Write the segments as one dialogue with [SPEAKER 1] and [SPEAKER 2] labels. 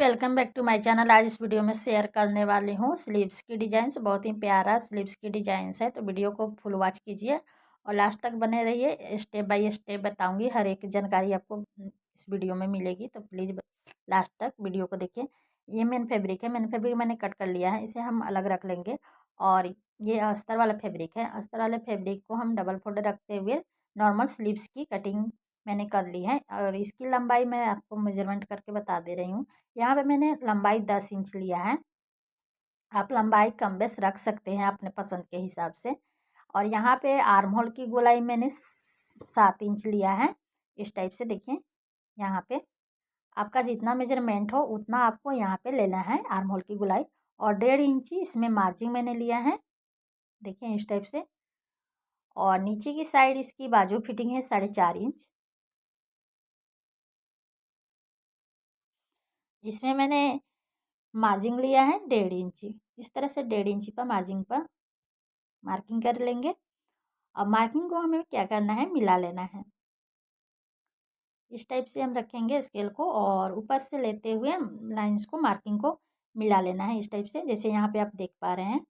[SPEAKER 1] Welcome back to my channel. आज इस video में शेयर करने वाली हूँ स्लीव्स की डिजाइंस। बहुत ही प्यारा स्लीव्स की डिजाइंस है, तो वीडियो को फुल वॉच कीजिए और लास्ट तक बने रहिए। स्टेप बाय स्टेप बताऊंगी, हर एक जानकारी आपको इस वीडियो में मिलेगी, तो प्लीज़ लास्ट तक वीडियो को देखिए। ये मेन फैब्रिक है, मेन फैब्रिक मैंने कट कर लिया है, इसे हम अलग रख लेंगे। और ये अस्तर वाला फैब्रिक है, अस्तर वाले फैब्रिक को हम डबल फोल्ड रखते हुए नॉर्मल स्लीव्स की कटिंग मैंने कर ली है। और इसकी लंबाई मैं आपको मेजरमेंट करके बता दे रही हूँ। यहाँ पे मैंने लंबाई 10 इंच लिया है। आप लंबाई कम बेस रख सकते हैं अपने पसंद के हिसाब से। और यहाँ पे आर्म होल की गोलाई मैंने 7 इंच लिया है। इस टाइप से देखिए, यहाँ पे आपका जितना मेजरमेंट हो उतना आपको यहाँ पे लेना है आर्म होल की गोलाई। और 1.5 इंची इसमें मार्जिन मैंने लिया है, देखिए इस टाइप से। और नीचे की साइड इसकी बाजू फिटिंग है 4.5 इंच। इसमें मैंने मार्जिन लिया है 1.5 इंची। इस तरह से 1.5 इंची पर मार्जिन पर मार्किंग कर लेंगे। अब मार्किंग को हमें क्या करना है, मिला लेना है। इस टाइप से हम रखेंगे स्केल को और ऊपर से लेते हुए लाइंस को, मार्किंग को मिला लेना है इस टाइप से, जैसे यहाँ पे आप देख पा रहे हैं।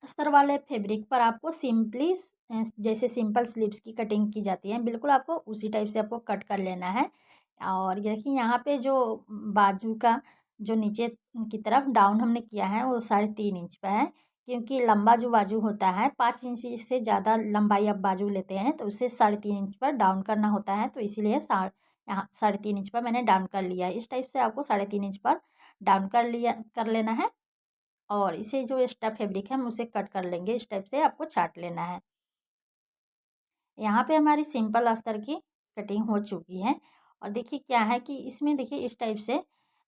[SPEAKER 1] अस्तर वाले फैब्रिक पर आपको सिंपली जैसे सिंपल स्लीव्स की कटिंग की जाती है, बिल्कुल आपको उसी टाइप से आपको कट कर लेना है। और देखिए यहाँ पे जो बाजू का जो नीचे की तरफ डाउन हमने किया है वो 3.5 इंच पे है, क्योंकि लंबा जो बाजू होता है 5 इंच से ज़्यादा लंबाई आप बाजू लेते हैं तो उसे 3.5 इंच पर डाउन करना होता है, तो इसीलिए यहाँ 3.5 इंच पर मैंने डाउन कर लिया है। इस टाइप से आपको 3.5 इंच पर डाउन कर लेना है। और इसे जो एक्स्ट्रा फैब्रिक है हम उसे कट कर लेंगे, इस टाइप से आपको छाट लेना है। यहाँ पे हमारी सिंपल अस्तर की कटिंग हो चुकी है। और देखिए क्या है कि इसमें देखिए इस टाइप से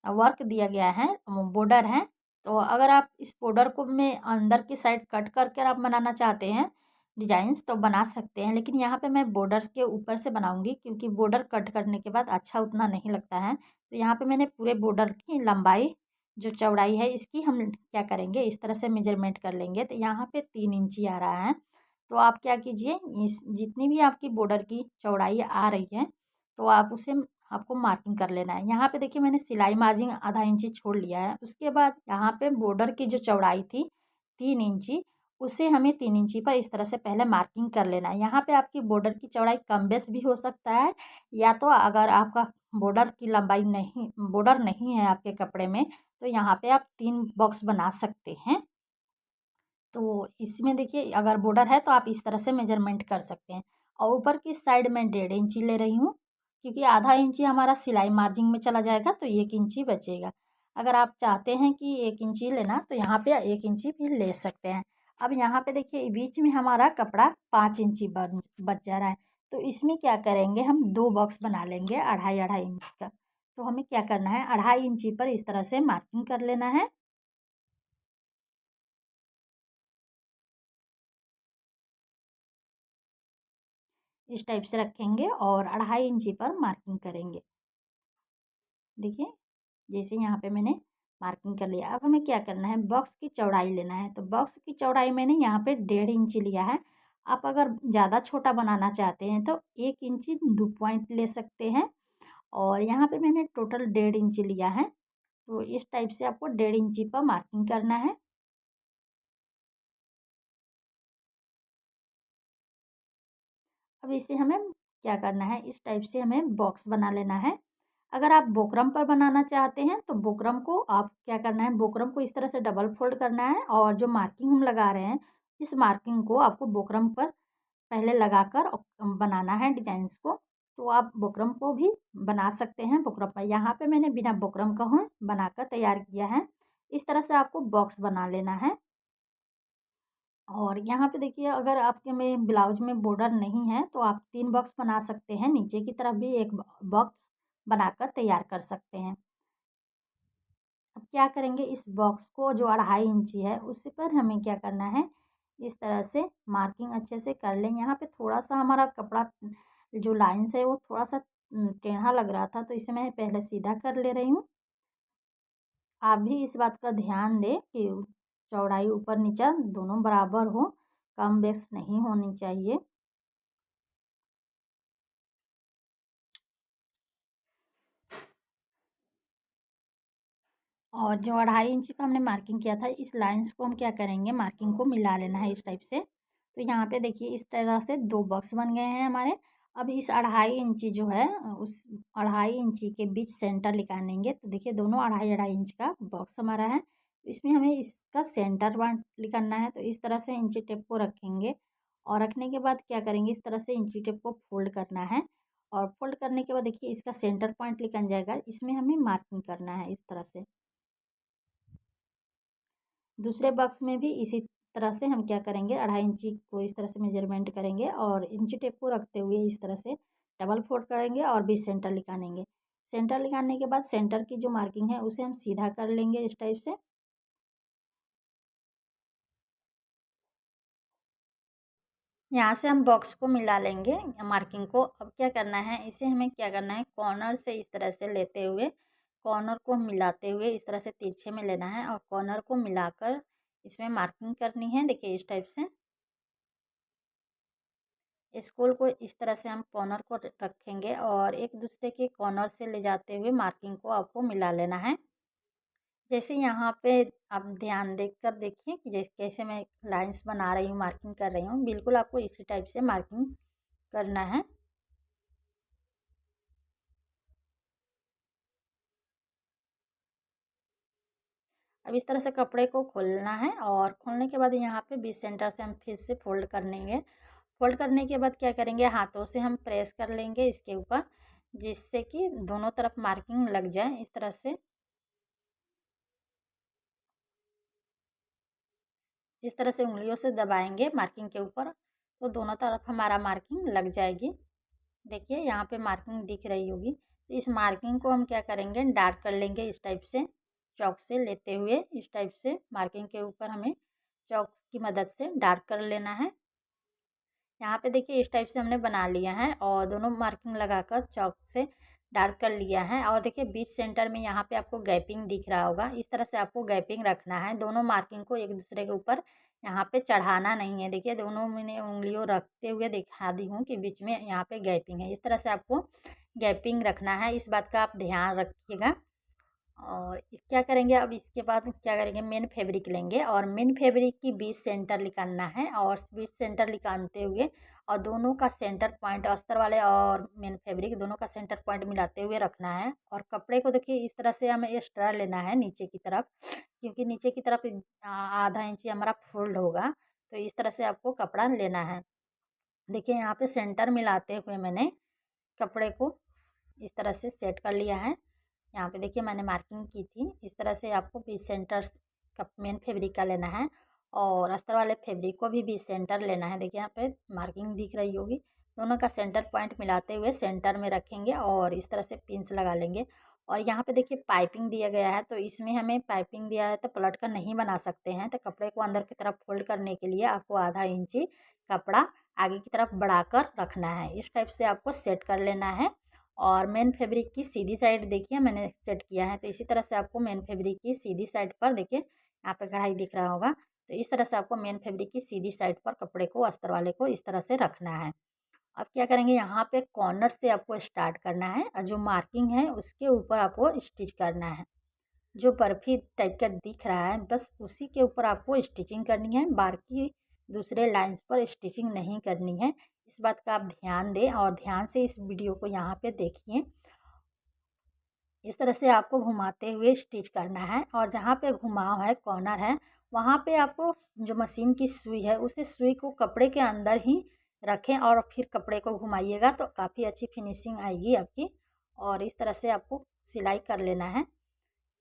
[SPEAKER 1] वर्क दिया गया है, बॉर्डर है। तो अगर आप इस बॉर्डर को में अंदर की साइड कट करके आप बनाना चाहते हैं डिजाइंस तो बना सकते हैं, लेकिन यहाँ पे मैं बॉर्डर के ऊपर से बनाऊंगी, क्योंकि बॉर्डर कट करने के बाद अच्छा उतना नहीं लगता है। तो यहाँ पे मैंने पूरे बॉर्डर की लंबाई जो चौड़ाई है इसकी हम क्या करेंगे, इस तरह से मेजरमेंट कर लेंगे। तो यहाँ पे 3 इंची आ रहा है। तो आप क्या कीजिए, इस जितनी भी आपकी बॉर्डर की चौड़ाई आ रही है तो आप उसे आपको मार्किंग कर लेना है। यहाँ पे देखिए मैंने सिलाई मार्जिन आधा इंची छोड़ लिया है। उसके बाद यहाँ पे बॉर्डर की जो चौड़ाई थी 3 इंची, उसे हमें 3 इंची पर इस तरह से पहले मार्किंग कर लेना है। यहाँ पे आपकी बॉर्डर की चौड़ाई कम बेस भी हो सकता है, या तो अगर आपका बॉर्डर नहीं है आपके कपड़े में तो यहाँ पे आप 3 बॉक्स बना सकते हैं। तो इसमें देखिए अगर बॉर्डर है तो आप इस तरह से मेजरमेंट कर सकते हैं। और ऊपर की साइड में 1.5 इंची ले रही हूँ, क्योंकि आधा इंची हमारा सिलाई मार्जिन में चला जाएगा तो 1 इंची बचेगा। अगर आप चाहते हैं कि 1 इंची लेना तो यहाँ पे 1 इंची भी ले सकते हैं। अब यहाँ पे देखिए बीच में हमारा कपड़ा 5 इंची बच जा रहा है, तो इसमें क्या करेंगे, हम 2 बॉक्स बना लेंगे 2.5 इंच का। तो हमें क्या करना है, 2.5 इंची पर इस तरह से मार्किंग कर लेना है। इस टाइप से रखेंगे और 2.5 इंची पर मार्किंग करेंगे। देखिए जैसे यहाँ पे मैंने मार्किंग कर लिया। अब हमें क्या करना है, बॉक्स की चौड़ाई लेना है। तो बॉक्स की चौड़ाई मैंने यहाँ पे 1.5 इंची लिया है। आप अगर ज़्यादा छोटा बनाना चाहते हैं तो 1 इंची 2 पॉइंट ले सकते हैं। और यहाँ पे मैंने टोटल 1.5 इंची लिया है। तो इस टाइप से आपको 1.5 इंची पर मार्किंग करना है। अब इसे हमें क्या करना है, इस टाइप से हमें बॉक्स बना लेना है। अगर आप बुकरम पर बनाना चाहते हैं तो बुकरम को आप क्या करना है, बुकरम को इस तरह से डबल फोल्ड करना है और जो मार्किंग हम लगा रहे हैं इस मार्किंग को आपको बुकरम पर पहले लगाकर बनाना है डिजाइंस को। तो आप बुकरम को भी बना सकते हैं बुकरम पर। यहाँ पे मैंने बिना बुकरम का हूँ बनाकर तैयार किया है। इस तरह से आपको बॉक्स बना लेना है। और यहाँ पे देखिए अगर आपके में ब्लाउज में बॉर्डर नहीं है तो आप 3 बॉक्स बना सकते हैं, नीचे की तरफ भी एक बॉक्स बनाकर तैयार कर सकते हैं। अब क्या करेंगे, इस बॉक्स को जो 2.5 इंची है उस पर हमें क्या करना है, इस तरह से मार्किंग अच्छे से कर लें। यहाँ पे थोड़ा सा हमारा कपड़ा जो लाइन्स है वो थोड़ा सा टेढ़ा लग रहा था, तो इसे मैं पहले सीधा कर ले रही हूँ। आप भी इस बात का ध्यान दें कि चौड़ाई ऊपर नीचा दोनों बराबर हो, कम बेस नहीं होनी चाहिए। और जो 2.5 इंच का हमने मार्किंग किया था, इस लाइन्स को हम क्या करेंगे, मार्किंग को मिला लेना है इस टाइप से। तो यहाँ पे देखिए इस तरह से 2 बॉक्स बन गए हैं हमारे। अब इस 2.5 इंची जो है उस 2.5 इंची के बीच सेंटर निकालेंगे। तो देखिए दोनों 2.5 इंच का बॉक्स हमारा है। तो इसमें हमें इसका सेंटर पॉइंट निकालना है। तो इस तरह से इंची टेप को रखेंगे और रखने के बाद क्या करेंगे, इस तरह से इंची टेप को फोल्ड करना है। और फोल्ड करने के बाद देखिए इसका सेंटर पॉइंट निकल जाएगा। इसमें हमें मार्किंग करना है इस तरह से। दूसरे बॉक्स में भी इसी तरह से हम क्या करेंगे, 2.5 इंची को इस तरह से मेजरमेंट करेंगे और इंची टेप को रखते हुए इस तरह से डबल फोल्ड करेंगे और बीच सेंटर निकालेंगे। सेंटर निकालने के बाद सेंटर की जो मार्किंग है उसे हम सीधा कर लेंगे इस टाइप से। यहाँ से हम बॉक्स को मिला लेंगे मार्किंग को। अब क्या करना है, इसे हमें क्या करना है, कॉर्नर से इस तरह से लेते हुए, कॉर्नर को मिलाते हुए इस तरह से तिरछे में लेना है और कॉर्नर को मिलाकर इसमें मार्किंग करनी है। देखिए इस टाइप से स्कूल को इस तरह से हम कॉर्नर को रखेंगे और एक दूसरे के कॉर्नर से ले जाते हुए मार्किंग को आपको मिला लेना है। जैसे यहाँ पे आप ध्यान देकर देखिए कि जैसे कैसे मैं लाइंस बना रही हूँ, मार्किंग कर रही हूँ, बिल्कुल आपको इसी टाइप से मार्किंग करना है। अब इस तरह से कपड़े को खोलना है और खोलने के बाद यहाँ पे बीच सेंटर से हम फिर से फोल्ड कर लेंगे। फोल्ड करने के बाद क्या करेंगे, हाथों से हम प्रेस कर लेंगे इसके ऊपर, जिससे कि दोनों तरफ मार्किंग लग जाए। इस तरह से इस तरह से उंगलियों से दबाएंगे मार्किंग के ऊपर, तो दोनों तरफ हमारा मार्किंग लग जाएगी। देखिए यहाँ पे मार्किंग दिख रही होगी। तो इस मार्किंग को हम क्या करेंगे, डार्क कर लेंगे इस टाइप से, चॉक से लेते हुए इस टाइप से मार्किंग के ऊपर हमें चॉक की मदद से डार्क कर लेना है। यहाँ पे देखिए इस टाइप से हमने बना लिया है और दोनों मार्किंग लगाकर चॉक से डार्क कर लिया है। और देखिए बीच सेंटर में यहाँ पे आपको गैपिंग दिख रहा होगा, इस तरह से आपको गैपिंग रखना है। दोनों मार्किंग को एक दूसरे के ऊपर यहाँ पे चढ़ाना नहीं है। देखिए दोनों मैंने उंगलियों रखते हुए दिखा दी हूँ कि बीच में यहाँ पे गैपिंग है। इस तरह से आपको गैपिंग रखना है, इस बात का आप ध्यान रखिएगा। और क्या करेंगे, अब इसके बाद क्या करेंगे, मेन फैब्रिक लेंगे और मेन फैब्रिक की बीच सेंटर निकालना है और बीच सेंटर निकालते हुए और दोनों का सेंटर पॉइंट, अस्तर वाले और मेन फैब्रिक दोनों का सेंटर पॉइंट मिलाते हुए रखना है। और कपड़े को देखिए इस तरह से हमें एक्स्ट्रा लेना है नीचे की तरफ, क्योंकि नीचे की तरफ आधा इंच हमारा फोल्ड होगा। तो इस तरह से आपको कपड़ा लेना है। देखिए यहाँ पे सेंटर मिलाते हुए मैंने कपड़े को इस तरह से सेट कर लिया है। यहाँ पे देखिए मैंने मार्किंग की थी। इस तरह से आपको बीच सेंटर का मेन फैब्रिक का लेना है और अस्तर वाले फैब्रिक को भी बीच सेंटर लेना है। देखिए यहाँ पे मार्किंग दिख रही होगी। दोनों का सेंटर पॉइंट मिलाते हुए सेंटर में रखेंगे और इस तरह से पिंस लगा लेंगे। और यहाँ पे देखिए पाइपिंग दिया गया है, तो इसमें हमें पाइपिंग दिया है तो पलट कर नहीं बना सकते हैं। तो कपड़े को अंदर की तरफ फोल्ड करने के लिए आपको आधा इंची कपड़ा आगे की तरफ बढ़ाकर रखना है। इस टाइप से आपको सेट कर लेना है। और मेन फैब्रिक की सीधी साइड देखिए मैंने सेट किया है। तो इसी तरह से आपको मेन फैब्रिक की सीधी साइड पर देखिए यहाँ पे कढ़ाई दिख रहा होगा। तो इस तरह से आपको मेन फैब्रिक की सीधी साइड पर कपड़े को, अस्तर वाले को इस तरह से रखना है। अब क्या करेंगे, यहाँ पे कॉर्नर से आपको स्टार्ट करना है और जो मार्किंग है उसके ऊपर आपको स्टिच करना है। जो बर्फ़ी टाइप का दिख रहा है बस उसी के ऊपर आपको स्टिचिंग करनी है, बाकी दूसरे लाइन्स पर स्टिचिंग नहीं करनी है। इस बात का आप ध्यान दें और ध्यान से इस वीडियो को यहाँ पे देखिए। इस तरह से आपको घुमाते हुए स्टिच करना है और जहाँ पे घुमाव है, कॉर्नर है, वहाँ पे आपको जो मशीन की सुई है उसी सुई को कपड़े के अंदर ही रखें और फिर कपड़े को घुमाइएगा तो काफ़ी अच्छी फिनिशिंग आएगी आपकी। और इस तरह से आपको सिलाई कर लेना है।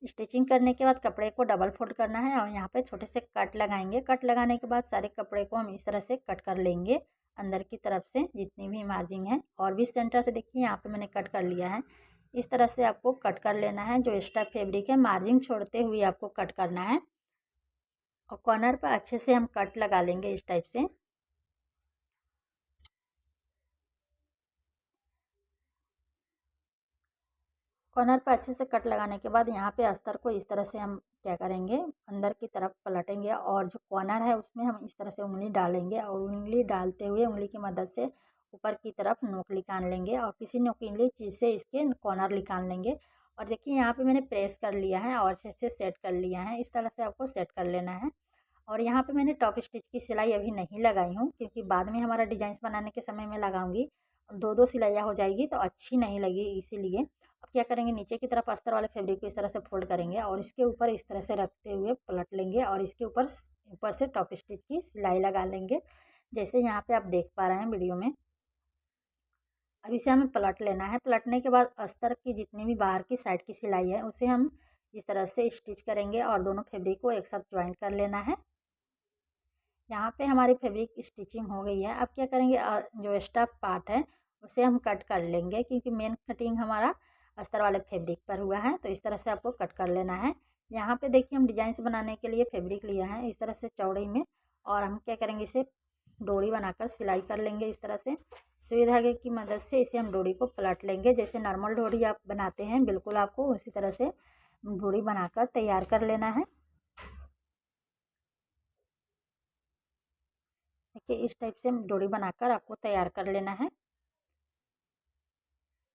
[SPEAKER 1] स्टिचिंग करने के बाद कपड़े को डबल फोल्ड करना है और यहाँ पे छोटे से कट लगाएंगे। कट लगाने के बाद सारे कपड़े को हम इस तरह से कट कर लेंगे अंदर की तरफ से जितनी भी मार्जिन है। और भी सेंटर से देखिए यहाँ पे मैंने कट कर लिया है। इस तरह से आपको कट कर लेना है। जो एक्स्ट्रा फैब्रिक है मार्जिन छोड़ते हुए आपको कट करना है और कॉर्नर पर अच्छे से हम कट लगा लेंगे इस टाइप से। कॉर्नर पे अच्छे से कट लगाने के बाद यहाँ पे अस्तर को इस तरह से हम क्या करेंगे, अंदर की तरफ पलटेंगे और जो कॉर्नर है उसमें हम इस तरह से उंगली डालेंगे और उंगली डालते हुए उंगली की मदद से ऊपर की तरफ नोक निकाल लेंगे और किसी नुकीली चीज़ से इसके कॉर्नर निकाल लेंगे। और देखिए यहाँ पे मैंने प्रेस कर लिया है और अच्छे से सेट कर लिया है। इस तरह से आपको सेट कर लेना है। और यहाँ पे मैंने टॉप स्टिच की सिलाई अभी नहीं लगाई हूँ, क्योंकि बाद में हमारा डिजाइंस बनाने के समय में लगाऊंगी। दो दो सिलाइयाँ हो जाएगी तो अच्छी नहीं लगी, इसीलिए अब क्या करेंगे, नीचे की तरफ अस्तर वाले फैब्रिक को इस तरह से फोल्ड करेंगे और इसके ऊपर इस तरह से रखते हुए पलट लेंगे और इसके ऊपर ऊपर से टॉप स्टिच की सिलाई लगा लेंगे, जैसे यहाँ पे आप देख पा रहे हैं वीडियो में। अब इसे हमें पलट लेना है। पलटने के बाद अस्तर की जितनी भी बाहर की साइड की सिलाई है उसे हम इस तरह से स्टिच करेंगे और दोनों फैब्रिक को एक साथ ज्वाइंट कर लेना है। यहाँ पे हमारी फैब्रिक स्टिचिंग हो गई है। अब क्या करेंगे, जो एक्स्ट्रा पार्ट है उसे हम कट कर लेंगे, क्योंकि मेन कटिंग हमारा अस्तर वाले फैब्रिक पर हुआ है, तो इस तरह से आपको कट कर लेना है। यहाँ पे देखिए हम डिजाइंस बनाने के लिए फैब्रिक लिया है इस तरह से चौड़े में, और हम क्या करेंगे, इसे डोरी बनाकर सिलाई कर लेंगे। इस तरह से सुई धागे की मदद से इसे हम डोरी को पलट लेंगे, जैसे नॉर्मल डोरी आप बनाते हैं बिल्कुल आपको उसी तरह से डोरी बनाकर तैयार कर लेना है। देखिए इस टाइप से डोरी बनाकर आपको तैयार कर लेना है।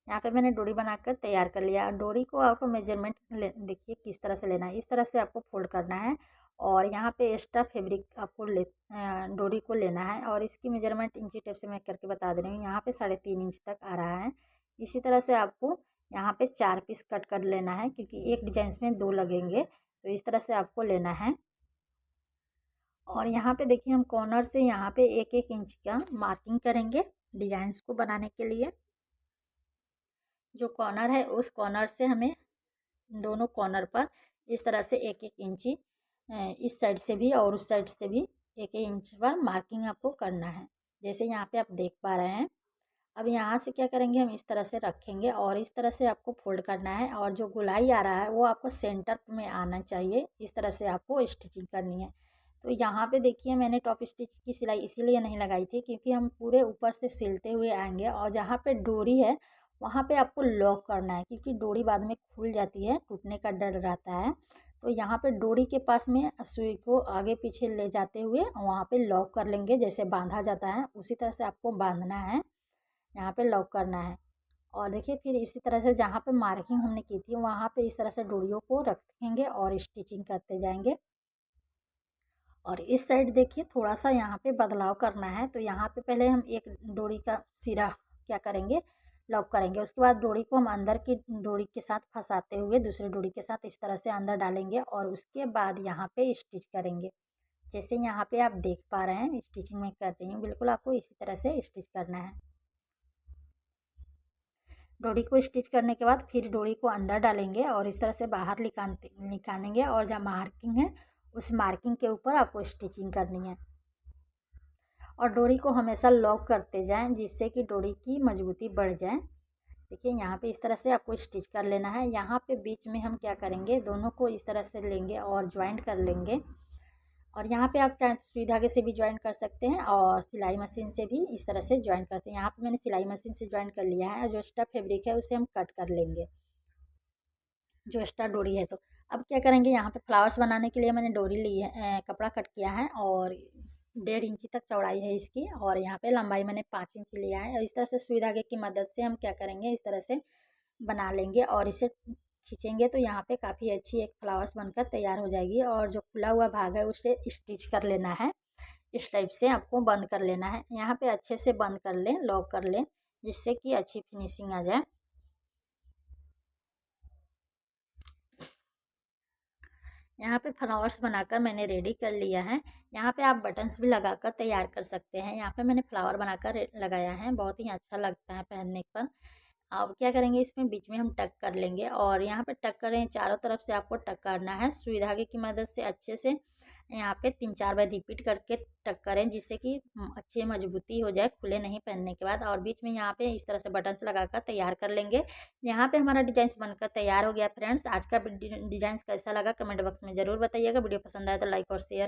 [SPEAKER 1] यहाँ पे मैंने डोरी बनाकर तैयार कर लिया। डोरी को आपको मेजरमेंट देखिए किस तरह से लेना है, इस तरह से आपको फोल्ड करना है और यहाँ पे एक्स्ट्रा फैब्रिक आपको डोरी को लेना है और इसकी मेजरमेंट इंची टेप से मैं करके बता दे रही हूँ। यहाँ पे 3.5 इंच तक आ रहा है। इसी तरह से आपको यहाँ पे 4 पीस कट कर लेना है, क्योंकि एक डिजाइन में 2 लगेंगे, तो इस तरह से आपको लेना है। और यहाँ पे देखिए हम कॉर्नर से यहाँ पे 1-1 इंच का मार्किंग करेंगे डिजाइंस को बनाने के लिए। जो कॉर्नर है उस कॉर्नर से हमें दोनों कॉर्नर पर इस तरह से 1-1 इंची इस साइड से भी और उस साइड से भी 1-1 इंच पर मार्किंग आपको करना है, जैसे यहाँ पे आप देख पा रहे हैं। अब यहाँ से क्या करेंगे, हम इस तरह से रखेंगे और इस तरह से आपको फोल्ड करना है और जो गोलाई आ रहा है वो आपको सेंटर में आना चाहिए। इस तरह से आपको स्टिचिंग करनी है। तो यहाँ पे देखिए मैंने टॉप स्टिच की सिलाई इसीलिए नहीं लगाई थी, क्योंकि हम पूरे ऊपर से सिलते हुए आएंगे और जहाँ पे डोरी है वहाँ पे आपको लॉक करना है, क्योंकि डोरी बाद में खुल जाती है, टूटने का डर रहता है। तो यहाँ पे डोरी के पास में सुई को आगे पीछे ले जाते हुए वहाँ पे लॉक कर लेंगे, जैसे बांधा जाता है उसी तरह से आपको बांधना है, यहाँ पे लॉक करना है। और देखिए फिर इसी तरह से जहाँ पे मार्किंग हमने की थी वहाँ पे इस तरह से डोरियों को रखेंगे और स्टिचिंग करते जाएंगे। और इस साइड देखिए थोड़ा सा यहाँ पे बदलाव करना है, तो यहाँ पे पहले हम एक डोरी का सिरा क्या करेंगे, लॉक करेंगे। उसके बाद डोरी को हम अंदर की डोरी के साथ फंसाते हुए दूसरी डोरी के साथ इस तरह से अंदर डालेंगे और उसके बाद यहाँ पे स्टिच करेंगे, जैसे यहाँ पे आप देख पा रहे हैं स्टिचिंग में कर रही हूँ। बिल्कुल आपको इसी तरह से स्टिच करना है। डोरी को स्टिच करने के बाद फिर डोरी को अंदर डालेंगे और इस तरह से बाहर निकालेंगे और जहाँ मार्किंग है उस मार्किंग के ऊपर आपको स्टिचिंग करनी है। और डोरी को हमेशा लॉक करते जाएं, जिससे कि डोरी की मजबूती बढ़ जाए। देखिए यहाँ पे इस तरह से आपको स्टिच कर लेना है। यहाँ पे बीच में हम क्या करेंगे, दोनों को इस तरह से लेंगे और ज्वाइंट कर लेंगे। और यहाँ पे आप चाहे तो सुई धागे से भी ज्वाइन कर सकते हैं और सिलाई मशीन से भी इस तरह से ज्वाइन कर सकते हैं। यहाँ पे मैंने सिलाई मशीन से ज्वाइन कर लिया है और जो एक्स्ट्रा फैब्रिक है उसे हम कट कर लेंगे, जो एक्स्ट्रा डोरी है। तो अब क्या करेंगे, यहाँ पे फ्लावर्स बनाने के लिए मैंने डोरी ली है, कपड़ा कट किया है और 1.5 इंची तक चौड़ाई है इसकी, और यहाँ पे लंबाई मैंने 5 इंच लिया है। और इस तरह से सुई धागे की मदद से हम क्या करेंगे, इस तरह से बना लेंगे और इसे खींचेंगे तो यहाँ पे काफ़ी अच्छी एक फ्लावर्स बनकर तैयार हो जाएगी। और जो खुला हुआ भाग है उसे स्टिच कर लेना है, इस टाइप से आपको बंद कर लेना है। यहाँ पे अच्छे से बंद कर लें, लॉक कर लें, जिससे कि अच्छी फिनिशिंग आ जाए। यहाँ पे फ्लावर्स बनाकर मैंने रेडी कर लिया है। यहाँ पे आप बटन्स भी लगाकर तैयार कर सकते हैं। यहाँ पे मैंने फ्लावर बनाकर लगाया है, बहुत ही अच्छा लगता है पहनने पर। अब क्या करेंगे, इसमें बीच में हम टक कर लेंगे और यहाँ पे टक करें, चारों तरफ से आपको टक करना है सुई धागे की मदद से अच्छे से। यहाँ पे 3-4 बार रिपीट करके टक करें, जिससे कि अच्छी मजबूती हो जाए खुले नहीं पहनने के बाद। और बीच में यहाँ पे इस तरह से बटन्स लगाकर तैयार कर लेंगे। यहाँ पे हमारा डिजाइन बनकर तैयार हो गया। फ्रेंड्स, आज का डिजाइन कैसा लगा कमेंट बॉक्स में ज़रूर बताइएगा। वीडियो पसंद आए तो लाइक और शेयर